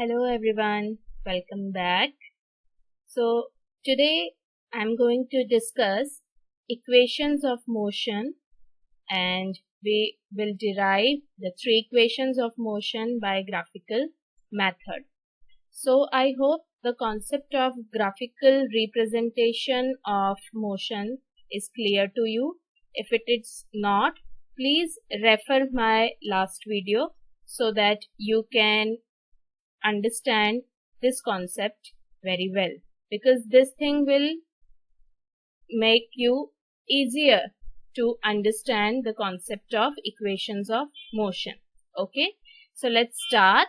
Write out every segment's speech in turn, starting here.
Hello everyone, welcome back. So today I'm going to discuss equations of motion, and we will derive the three equations of motion by graphical method. So I hope the concept of graphical representation of motion is clear to you. If it is not, please refer my last video so that you can understand this concept very well, because this thing will make you easier to understand the concept of equations of motion. Okay, so let's start.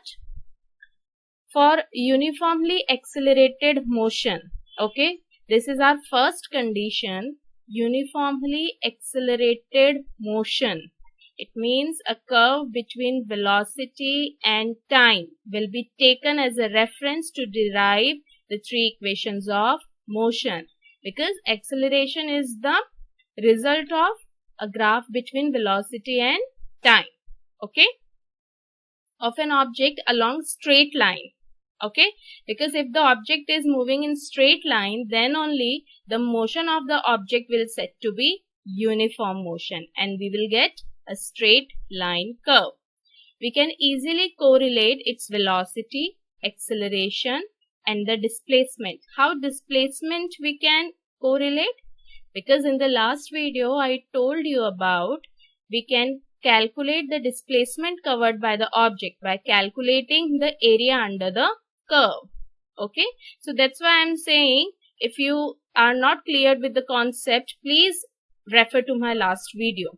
For uniformly accelerated motion, okay, this is our first condition, uniformly accelerated motion. It means a curve between velocity and time will be taken as a reference to derive the three equations of motion, because acceleration is the result of a graph between velocity and time, okay, of an object along straight line. Okay, because if the object is moving in straight line, then only the motion of the object will set to be uniform motion and we will get a straight line curve. We can easily correlate its velocity, acceleration and the displacement. How displacement we can correlate? Because in the last video I told you about we can calculate the displacement covered by the object by calculating the area under the curve. Okay, so that's why I'm saying if you are not clear with the concept, please refer to my last video.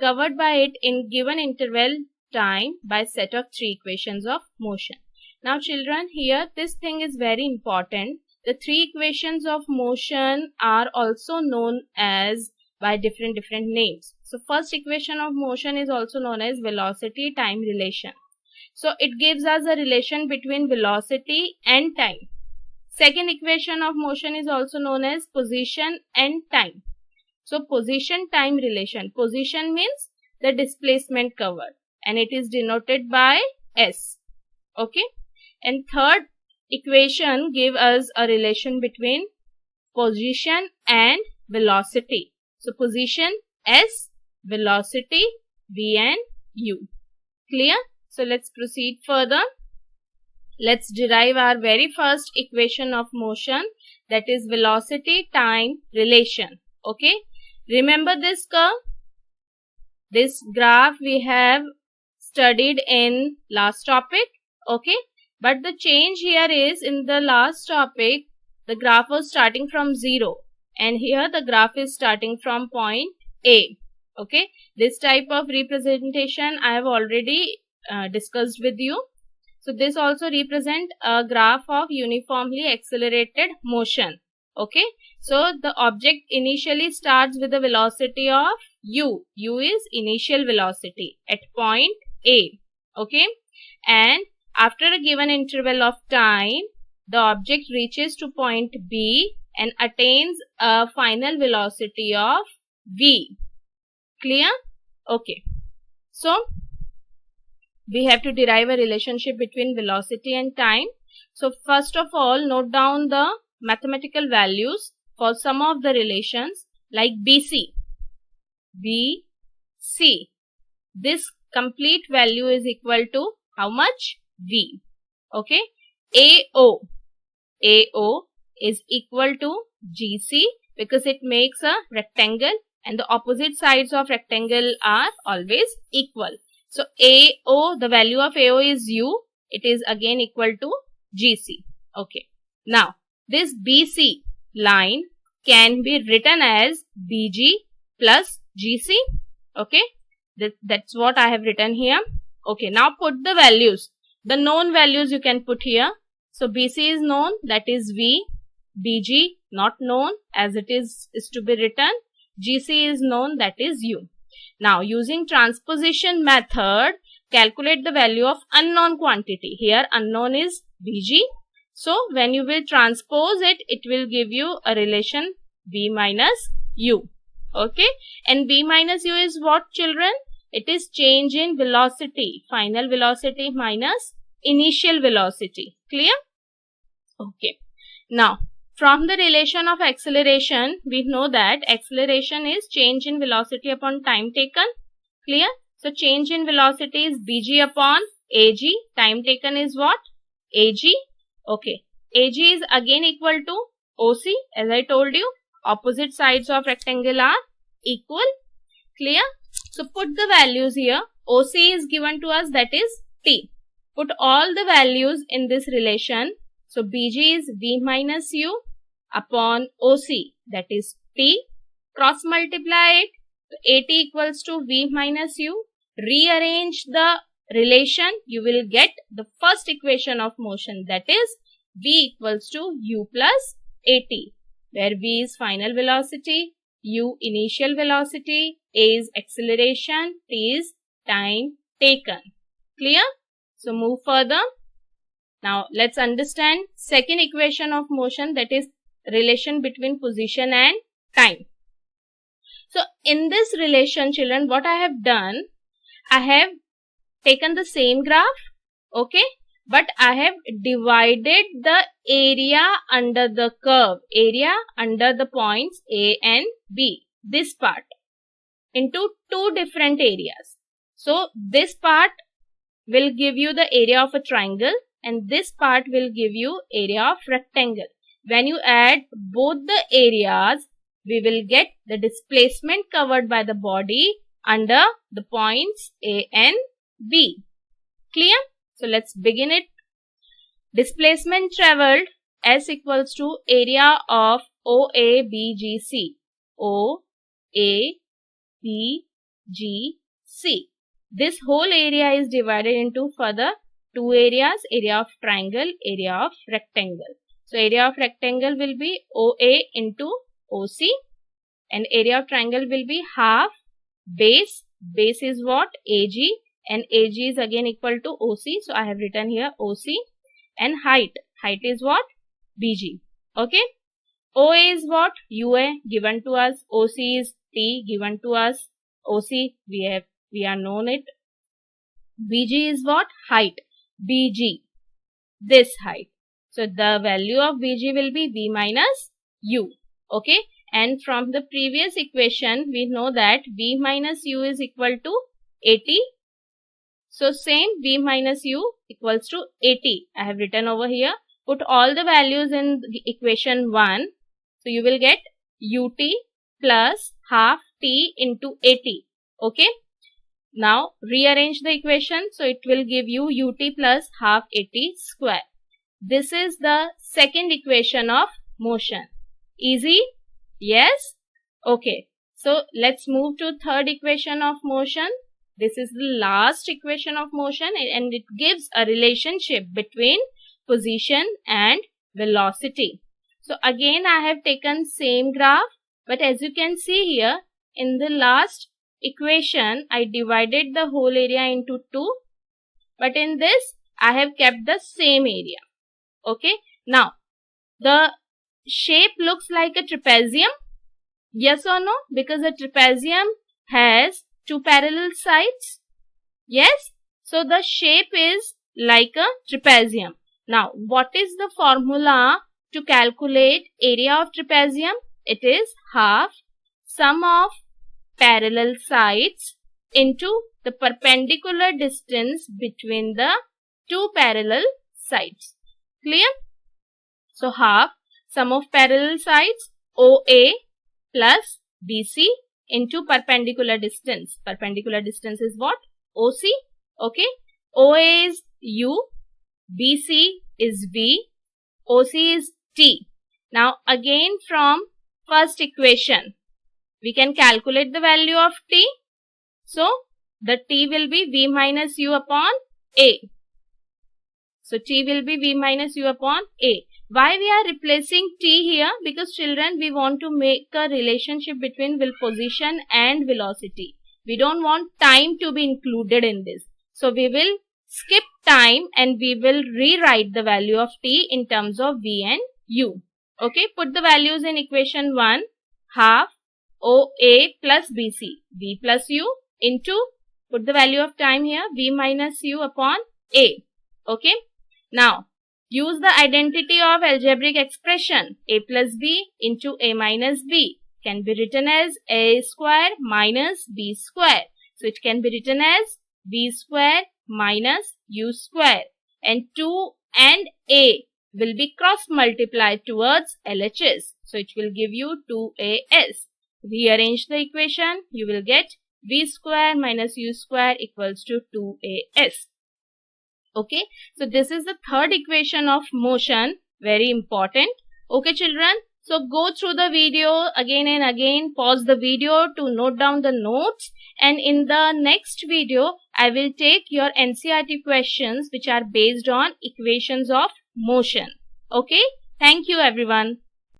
Covered by it in given interval time by set of three equations of motion. Now children, here this thing is very important. The three equations of motion are also known as by different names. So first equation of motion is also known as velocity time relation. So it gives us a relation between velocity and time. Second equation of motion is also known as position and time. So position time relation. Position means the displacement covered and it is denoted by S. Okay. And third equation gives us a relation between position and velocity. So position S, velocity V and U. Clear? So let's proceed further. Let's derive our very first equation of motion, that is velocity time relation. Okay. Remember this curve? This graph we have studied in last topic. Okay. But the change here is, in the last topic the graph was starting from 0 and here the graph is starting from point A. Okay. This type of representation I have already discussed with you. So this also represent a graph of uniformly accelerated motion. Okay. So the object initially starts with a velocity of u. U is initial velocity at point A. Okay. And after a given interval of time, the object reaches to point B and attains a final velocity of v. Clear? Okay. So we have to derive a relationship between velocity and time. So first of all, note down the mathematical values for some of the relations like BC. BC. This complete value is equal to how much? V. Okay. AO. AO is equal to GC because it makes a rectangle and the opposite sides of rectangle are always equal. So AO, the value of AO is U. It is again equal to GC. Okay. Now this BC line can be written as BG plus GC. Okay. That's what I have written here. Okay. Now put the values. The known values you can put here. So BC is known, that is V. BG not known, as it is to be written. GC is known, that is U. Now using transposition method, calculate the value of unknown quantity. Here unknown is BG. So when you will transpose it, it will give you a relation V minus U. Okay. And V minus U is what, children? It is change in velocity. Final velocity minus initial velocity. Clear? Okay. Now, from the relation of acceleration, we know that acceleration is change in velocity upon time taken. Clear? So, change in velocity is bg upon ag. Time taken is what? Ag. Okay. Ag is again equal to OC. As I told you, opposite sides of rectangle are equal. Clear? So, put the values here. OC is given to us, that is T. Put all the values in this relation. So, BG is V minus U upon OC, that is T. Cross multiply it. So, AT equals to V minus U. Rearrange the relation. You will get the first equation of motion, that is V equals to U plus AT, where V is final velocity, U initial velocity, A is acceleration, T is time taken. Clear? So, move further. Now, let's understand second equation of motion, that is relation between position and time. So, in this relation, children, what I have done, I have taken the same graph, okay, but I have divided the area under the curve, area under the points A and B, this part, into two different areas. So, this part will give you the area of a triangle and this part will give you area of rectangle. When you add both the areas, we will get the displacement covered by the body under the points A and B. Clear? So, let's begin it. Displacement travelled S equals to area of OABGC. OABGC. This whole area is divided into further two areas, area of triangle, area of rectangle. So, area of rectangle will be OA into OC and area of triangle will be half base. Base is what? AG, and AG is again equal to OC. So, I have written here OC, and height. Height is what? BG. Okay. OA is what? UA given to us. OC is T given to us. OC we are known it. BG is what? Height. BG. This height. So, the value of BG will be V minus U. Okay. And from the previous equation, we know that V minus U is equal to AT. So, same V minus U equals to AT. I have written over here. Put all the values in the equation 1. So, you will get UT plus half T into AT. Okay. Now, rearrange the equation. So, it will give you UT plus half AT square. This is the second equation of motion. Easy? Yes? Okay. So, let's move to third equation of motion. This is the last equation of motion and it gives a relationship between position and velocity. So, again I have taken same graph, but as you can see here, in the last equation, I divided the whole area into two, but in this, I have kept the same area. Okay. Now, the shape looks like a trapezium. Yes or no? Because a trapezium has two parallel sides. Yes. So, the shape is like a trapezium. Now, what is the formula to calculate area of trapezium? It is half sum of parallel sides into the perpendicular distance between the two parallel sides. Clear? So, half sum of parallel sides OA plus BC into perpendicular distance. Perpendicular distance is what? OC. Okay. OA is U, BC is V, OC is T. Now, again from first equation, we can calculate the value of T. So, the T will be V minus U upon A. So, T will be V minus U upon A. Why we are replacing T here? Because children, we want to make a relationship between position and velocity. We don't want time to be included in this. So, we will skip time and we will rewrite the value of T in terms of V and U. Okay, put the values in equation 1, half OA plus BC, V plus U into, put the value of time here, V minus U upon A. Okay. Now, use the identity of algebraic expression a plus b into a minus b can be written as a square minus b square. So it can be written as b square minus u square, and 2 and a will be cross multiplied towards LHS. So it will give you 2as. Rearrange the equation, you will get b square minus u square equals to 2as. Okay, so this is the third equation of motion, very important. Okay children, so go through the video again and again, pause the video to note down the notes, and in the next video I will take your NCERT questions which are based on equations of motion. Okay, thank you everyone.